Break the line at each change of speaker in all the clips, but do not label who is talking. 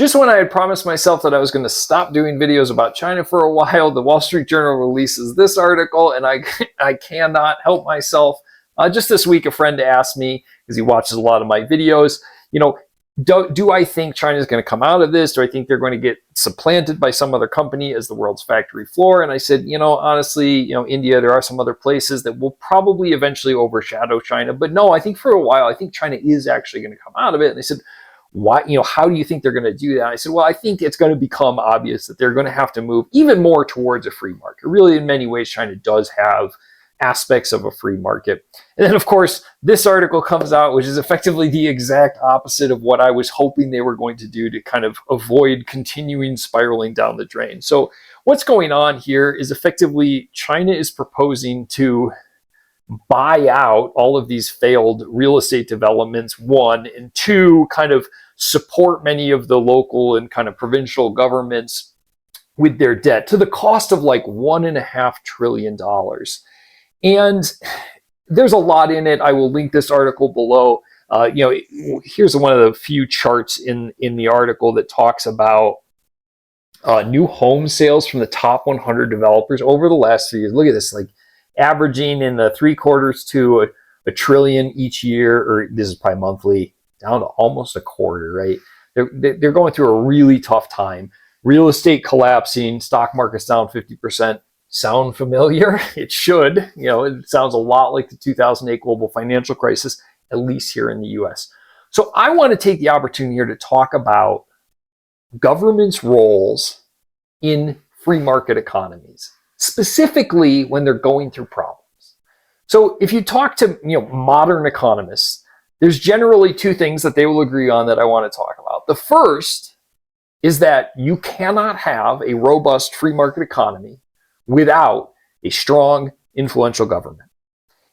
Just when I had promised myself that I was going to stop doing videos about China for a while, the Wall Street Journal releases this article, and I cannot help myself. Just this week, a friend asked me, because he watches a lot of my videos, do I think China is going to come out of this? Do I think they're going to get supplanted by some other company as the world's factory floor? And I said, honestly, India, there are some other places that will probably eventually overshadow China. But no, I think for a while, I think China is actually going to come out of it. And they said, why, how do you think they're going to do that? I said, well, I think it's going to become obvious that they're going to have to move even more towards a free market. Really, in many ways, China does have aspects of a free market. And then, of course, this article comes out, which is effectively the exact opposite of what I was hoping they were going to do to kind of avoid continuing spiraling down the drain. So what's going on here is effectively China is proposing to buy out all of these failed real estate developments, one, and two, kind of support many of the local and kind of provincial governments with their debt to the cost of like $1.5 trillion. And there's a lot in it. I will link this article below. Here's one of the few charts in the article that talks about new home sales from the top 100 developers over the last 3 years. Look at this, like averaging in the 3/4 to a trillion each year, or this is probably monthly, down to almost a quarter, right? They're going through a really tough time. Real estate collapsing, stock market's down 50%. Sound familiar? It should. It sounds a lot like the 2008 global financial crisis, at least here in the US. So I want to take the opportunity here to talk about government's roles in free market economies, specifically when they're going through problems. So if you talk to modern economists, there's generally two things that they will agree on that I want to talk about. The first is that you cannot have a robust free market economy without a strong, influential government.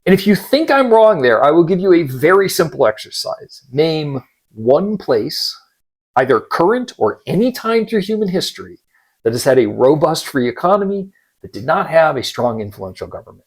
And if you think I'm wrong there, I will give you a very simple exercise. Name one place, either current or any time through human history, that has had a robust free economy that did not have a strong, influential government.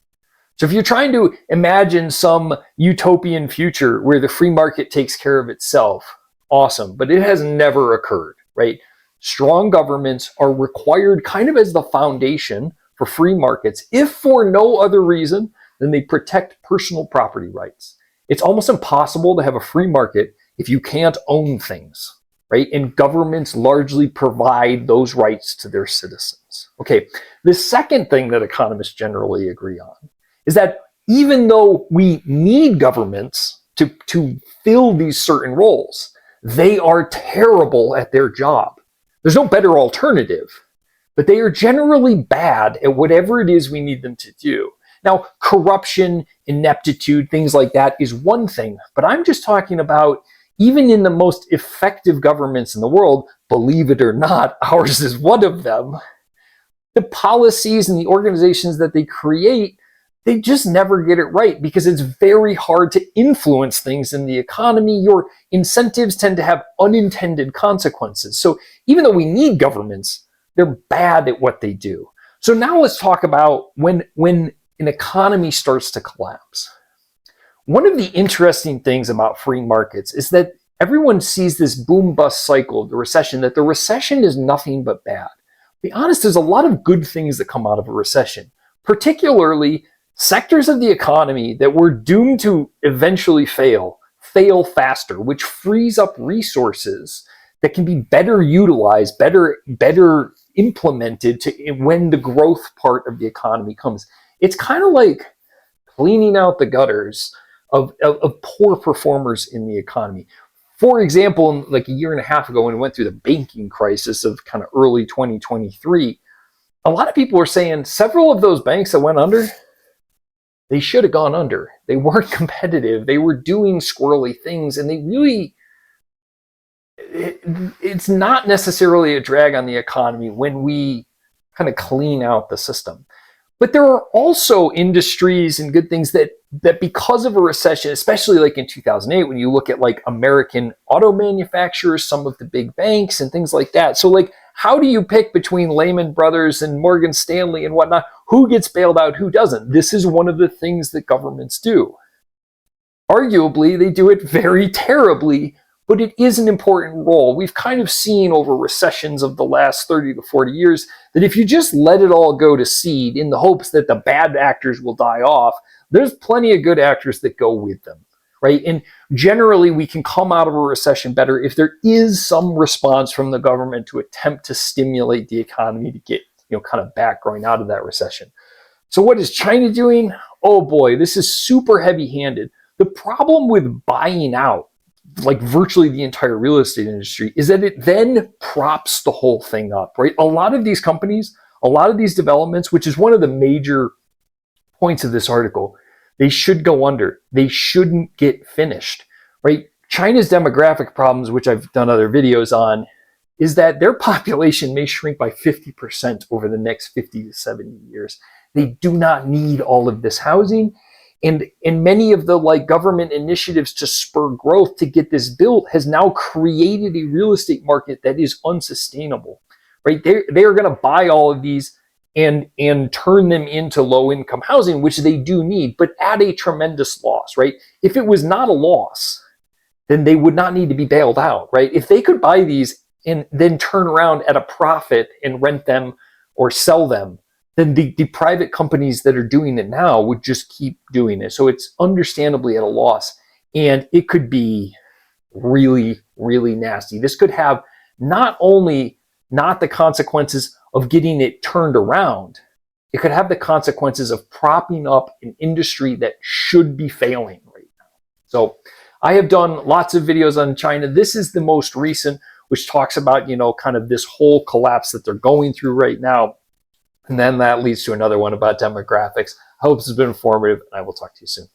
So if you're trying to imagine some utopian future where the free market takes care of itself, awesome, but it has never occurred, right? Strong governments are required kind of as the foundation for free markets, if for no other reason than they protect personal property rights. It's almost impossible to have a free market if you can't own things, right? And governments largely provide those rights to their citizens. Okay, the second thing that economists generally agree on is that even though we need governments to fill these certain roles, they are terrible at their job. There's no better alternative, but they are generally bad at whatever it is we need them to do. Now, corruption, ineptitude, things like that is one thing, but I'm just talking about even in the most effective governments in the world, believe it or not, ours is one of them. The policies and the organizations that they create, they just never get it right because it's very hard to influence things in the economy. Your incentives tend to have unintended consequences. So even though we need governments, they're bad at what they do. So now let's talk about when an economy starts to collapse. One of the interesting things about free markets is that everyone sees this boom-bust cycle of the recession, that the recession is nothing but bad. To be honest, there's a lot of good things that come out of a recession, particularly sectors of the economy that were doomed to eventually fail faster, which frees up resources that can be better utilized, better implemented when the growth part of the economy comes. It's kind of like cleaning out the gutters of poor performers in the economy. For example, like a year and a half ago when we went through the banking crisis of kind of early 2023, a lot of people were saying several of those banks that went under, they should have gone under. They weren't competitive. They were doing squirrely things, and they really, it's not necessarily a drag on the economy when we kind of clean out the system. But there are also industries and good things that because of a recession, especially like in 2008, when you look at like American auto manufacturers, some of the big banks and things like that. So like, how do you pick between Lehman Brothers and Morgan Stanley and whatnot? Who gets bailed out, who doesn't? This is one of the things that governments do. Arguably, they do it very terribly but it is an important role. We've kind of seen over recessions of the last 30 to 40 years that if you just let it all go to seed in the hopes that the bad actors will die off, there's plenty of good actors that go with them, right? And generally, we can come out of a recession better if there is some response from the government to attempt to stimulate the economy to get, kind of back growing out of that recession. So what is China doing? Oh boy, this is super heavy-handed. The problem with buying out like virtually the entire real estate industry is that it then props the whole thing up, right? A lot of these companies, a lot of these developments, which is one of the major points of this article, they should go under. They shouldn't get finished, right? China's demographic problems, which I've done other videos on, is that their population may shrink by 50% over the next 50 to 70 years. They do not need all of this housing. And many of the government initiatives to spur growth to get this built has now created a real estate market that is unsustainable, right? They are going to buy all of these and turn them into low-income housing, which they do need, but at a tremendous loss, right? If it was not a loss, then they would not need to be bailed out, right? If they could buy these and then turn around at a profit and rent them or sell them, then the private companies that are doing it now would just keep doing it. So it's understandably at a loss. And it could be really, really nasty. This could have not only not the consequences of getting it turned around, it could have the consequences of propping up an industry that should be failing right now. So I have done lots of videos on China. This is the most recent, which talks about, kind of this whole collapse that they're going through right now. And then that leads to another one about demographics. I hope this has been informative, and I will talk to you soon.